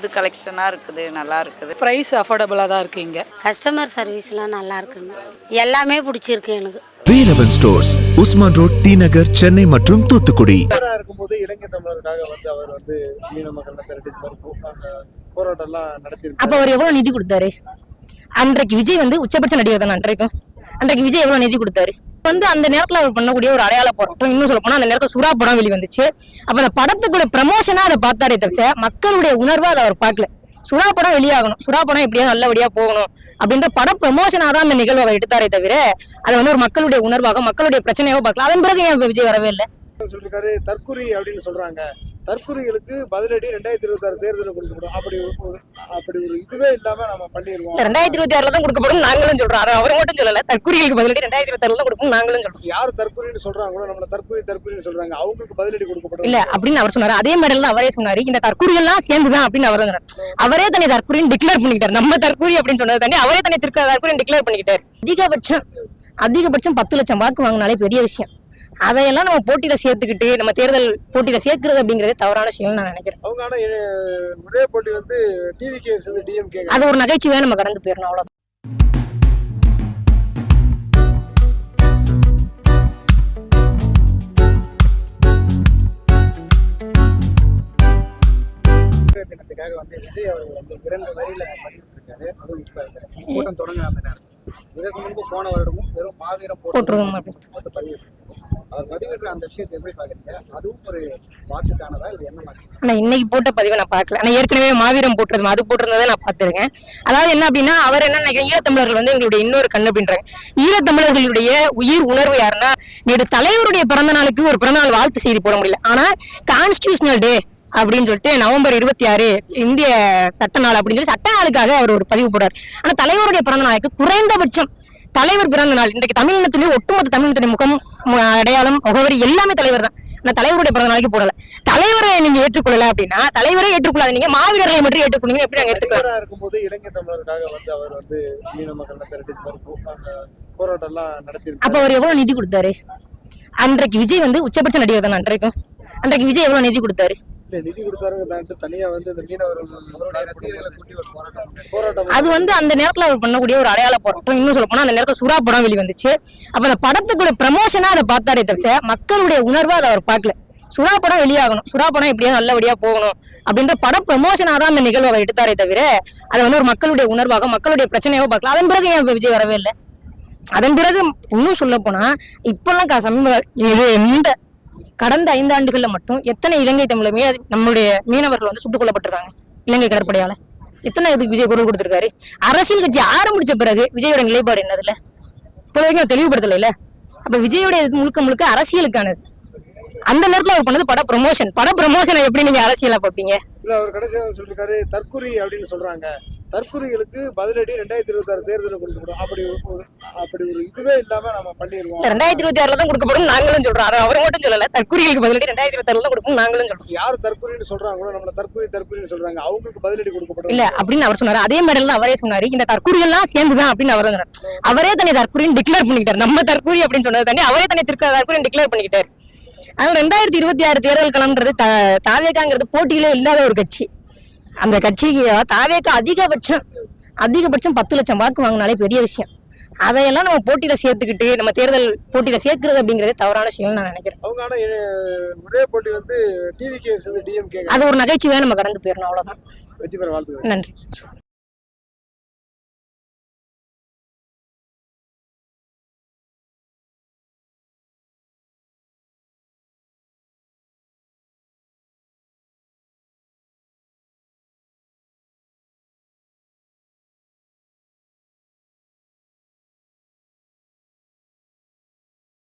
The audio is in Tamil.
புது கலெக்ஷனாக இருக்குது, நல்லா இருக்குது. ப்ரைஸ் அஃபோர்டபுளாக தான் இருக்குது. இங்கே கஸ்டமர் சர்வீஸ்லாம் நல்லா இருக்குங்க, எல்லாமே பிடிச்சிருக்கு எனக்கு. வேலவன் ஸ்டோர்ஸ், உஸ்மான் ரோட், டி நகர், சென்னை மற்றும் தூத்துக்குடி. இருக்கும்போது இலங்கை தமிழருக்காக அவர் மீன மக்கள் போராட்டம் எல்லாம் நடத்தி. அப்ப அவர் எவ்வளவு நிதி கொடுத்தாரு? அன்றைக்கு விஜய் உச்சபட்ச நடிகர் தானே. அன்றைக்கு விஜய் எவ்வளவு நிதி கொடுத்தாரு? அந்த நேரத்துல அவர் பண்ணக்கூடிய ஒரு அடையாள போராட்டம். இன்னும் சொல்ல போனா அந்த நேரத்துல சுறா படம் வெளிவந்துச்சு. அப்ப அந்த படத்துக்குள்ள ப்ரமோஷனா அதை பார்த்தாரே தவிர மக்களுடைய உணர்வா அதை அவர் பார்க்கல. சுறா படம் வெளியாகணும், சுறா படம் எப்படியா நல்லபடியா போகணும் அப்படின்ற படம் ப்ரமோஷனா தான் அந்த நிகழ்வை அவர் எடுத்தாரே தவிர அதை ஒரு மக்களுடைய உணர்வாக மக்களுடைய பிரச்சனையாக பார்க்கலாம். அதன் பிறகு ஏன் விஜய் வரவே இல்லை சொல்லிருக்காரு. தற்குறி அப்படின்னு சொல்றாங்க. தற்குறிகளுக்கு பதிலடி 2026 தேர்தலில் கொடுக்கப்படும். அப்படி ஒரு இதுவே இல்லாம நம்ம பண்ணிடுவோம். 2026 தான் கொடுக்கப்படும் நாங்களும் சொல்றோம். அவர் மட்டும் சொல்லல, தற்குறிகளுக்கு பதிலடி 2026 தான் கொடுக்கும் நாங்களும் சொல்றோம். யார் தற்குறின்னு சொல்றாங்களோ நம்மள தற்குறின்னு சொல்றாங்க, அவங்களுக்கு பதிலடி கொடுக்கப்படும் இல்ல அப்படின்னு அவர் சொன்னாரு. அதே மாதிரி தான் அவரே சொன்னாரு, இந்த தற்குறி எல்லாம் சேர்ந்துதான் அப்படின்னு அவர் சொன்னார். அவரே தன்னை தற்குறின்னு டிக்ளேர் பண்ணிக்கிட்டாரு. நம்ம தற்குறி அப்படின்னு சொன்னது தாண்டி அவரே தன்னை தற்குறின்னு டிக்ளேர் பண்ணிக்கிட்டாரு. அதிகபட்சம் 10 லட்சம் வாக்கு வாங்கினாலே பெரிய விஷயம். அதையெல்லாம் நம்ம போட்டியில சேர்த்துக்கிட்டு நம்ம தேர்தல் போட்டியில சேர்க்கிறது அப்படிங்கறதே தவறான விஷயம் நான் நினைக்கிறேன். அவங்க ஆனா ஒரே போட்டி டிவிகே vs டிஎம்கே, அது ஒரு நகைச்சுவையா நம்ம கடந்து போயிடணும், அவ்வளவுதான். விஜய் அவர்கள் 2 வரியில பதிவிட்டிருக்காரு. அதுவும் இப்ப கூட்டம் தொடங்க அந்த நேரம். இதற்கு முன்பு போன வருடமும் வெறும் மாவீரம் போட்டு பதிவிட்டு அவர் பதிவிட்டு அந்த விஷயத்தை எப்படி பாக்குறீங்க? அதுவும் ஒரு வாக்குக்கானதா இது என்ன மாதிரி? ஆனா இன்னைக்கு போட்ட பதிவை நான் பார்க்கல. ஆனா ஏற்கனவே மாவீரம் போட்டுறது அது போட்டிருந்ததை நான் பார்த்திருக்கேன். அதாவது என்ன அப்படின்னா அவர் என்ன நினைக்கிறேன், ஈழத்தமிழர்கள் எங்களுடைய இன்னொரு கண் அப்படின்றாங்க. ஈழத்தமிழர்களுடைய உயிர் உணர்வு யாருன்னா, நேற்று தலைவருடைய பிறந்த நாளுக்கு ஒரு பிறந்தநாள் வாழ்த்து செய்தி போட முடியல. ஆனா கான்ஸ்டிடியூஷனல் டே அப்படின்னு சொல்லிட்டு நவம்பர் 26 இந்திய சட்ட நாள் அப்படின்னு சொல்லி சட்ட நாளுக்காக அவர் ஒரு பதிவு போடுறாரு. ஆனா தலைவருடைய பிறந்த நாளுக்கு குறைந்தபட்சம் தலைவர் பிறந்த நாள் இன்றைக்கு தமிழினத்துடைய ஒட்டுமொத்த தமிழினத்துடைய முகம், அடையாளம், முகவரி எல்லாமே தலைவர் தான். ஆனா தலைவருடைய பிறந்த நாளைக்கு போடல. தலைவரை நீங்க ஏற்றுக்கொள்ளல அப்படின்னா தலைவரை ஏற்றுக்கொள்ளாது, நீங்க மாவீரர்களை மட்டும் ஏற்றுக்கொள்ளீங்க எப்படி நாங்க ஏற்றுக்கலாம்? இருக்கும்போது இலங்கை தமிழருக்காக அவர் மீன மக்கள் போராட்டம் எல்லாம் நடத்தி. அப்ப அவர் எவ்வளவு நிதி கொடுத்தாரு? அன்றைக்கு விஜய் உச்சபட்ச நடிகர் தானே. அன்றைக்கு விஜய் எவ்வளவு நிதி கொடுத்தாரு? நிதி கொடுத்தாருங்க தாண்டி தனியா இந்த மீனவர்கள் போராட்டம். அது அந்த நேரத்துல அவர் பண்ணக்கூடிய ஒரு அடையாள போராட்டம். இன்னும் சொல்ல போனா அந்த நேரத்துல சுறா படம் வெளிவந்துச்சு. அப்ப அந்த படத்துக்குள்ள ப்ரமோஷனா அதை பார்த்தாரே தவிர மக்களுடைய உணர்வா அதை அவர் பார்க்கல. சுறா படம் வெளியாகணும், சுறா படம் எப்படியா நல்லபடியா போகணும் அப்படின்ற படம் ப்ரமோஷனா தான் அந்த நிகழ்வை அவர் எடுத்தாரே தவிர அதை ஒரு மக்களுடைய உணர்வாக மக்களுடைய பிரச்சனையாக பார்க்கலாம். அதன் பிறகு ஏன் விஜய் வரவே இல்லை? அதன் பிறகு இன்னும் சொல்ல போனா இப்பெல்லாம் சமீப எந்த கடந்த 5 ஆண்டுகள்ல மட்டும் எத்தனை இலங்கை தமிழர் நம்மளுடைய மீனவர்கள் சுட்டுக் கொல்லப்பட்டிருக்காங்க இலங்கை கடற்படையால. எத்தனை இதுக்கு விஜய் குரல் கொடுத்திருக்காரு? அரசியல் கட்சி ஆரம்பிச்ச பிறகு விஜயோட நிலைப்பாடு என்னதுல இப்போ வரைக்கும் தெளிவுபடுத்தல இல்ல. அப்ப விஜயோட முழுக்க அரசியலுக்கானது. அந்த நேரத்துல அவர் பண்ணது பட ப்ரமோஷனை எப்படி நீங்க அரசியலா பார்ப்பீங்க? இல்ல அவர் கடைசியா சொல்லிருக்காரு, தற்குறி அப்படின்னு சொல்றாங்க. தற்குறிகளுக்கு பதிலடி 2026 தேர்தலில் கொடுக்கப்படும். அப்படி ஒரு இதுவே இல்லாம நம்ம பண்ணிடுவோம். 2026 தான் கொடுக்கப்படும் நாங்களும் சொல்றோம். அவர் மட்டும் சொல்லல, தற்குறிகளுக்கு பதிலடி 2026 தான் கொடுக்கும் நாங்களும் சொல்றோம். யார் தற்குறின்னு சொல்றாங்களோ நம்மள தற்குறின்னு சொல்றாங்க, அவங்களுக்கு பதிலடி கொடுக்கப்படும் இல்ல அப்படின்னு அவர் சொன்னாரு. அதே மாதிரி தான் அவரே சொன்னாரு, இந்த தற்குறி எல்லாம் சேர்ந்துதான் அப்படின்னு அவர் சொன்னார். அவரே தன்னை தற்குறின்னு டிக்ளேர் பண்ணிக்கிட்டாரு. நம்ம தற்குறி அப்படின்னு சொன்னது தாண்டி அவரே தன்னை தற்குறின்னு டிக்ளேர் பண்ணிக்கிட்டாரு. அதனால 2026 தேர்தல் களம்ன்றது தாவேகாங்கிறது போட்டியிலே இல்லாத ஒரு கட்சி. அந்த கட்சிக்கு தாவேகா அதிகபட்சம் 10 லட்சம் வாக்கு வாங்கினாலே பெரிய விஷயம். அதையெல்லாம் நம்ம போட்டியில சேர்த்துக்கிட்டு நம்ம தேர்தல் போட்டியில சேர்க்கிறது அப்படிங்கறதே தவறான விஷயம் நான் நினைக்கிறேன். அவங்க ஆனா ஒரே போட்டி டிவிகே vs டிஎம்கே, அது ஒரு நகைச்சுவையா நம்ம கடந்து போயிடணும், அவ்வளவுதான். வெற்றி பெற வாழ்த்துக்கள். நன்றி.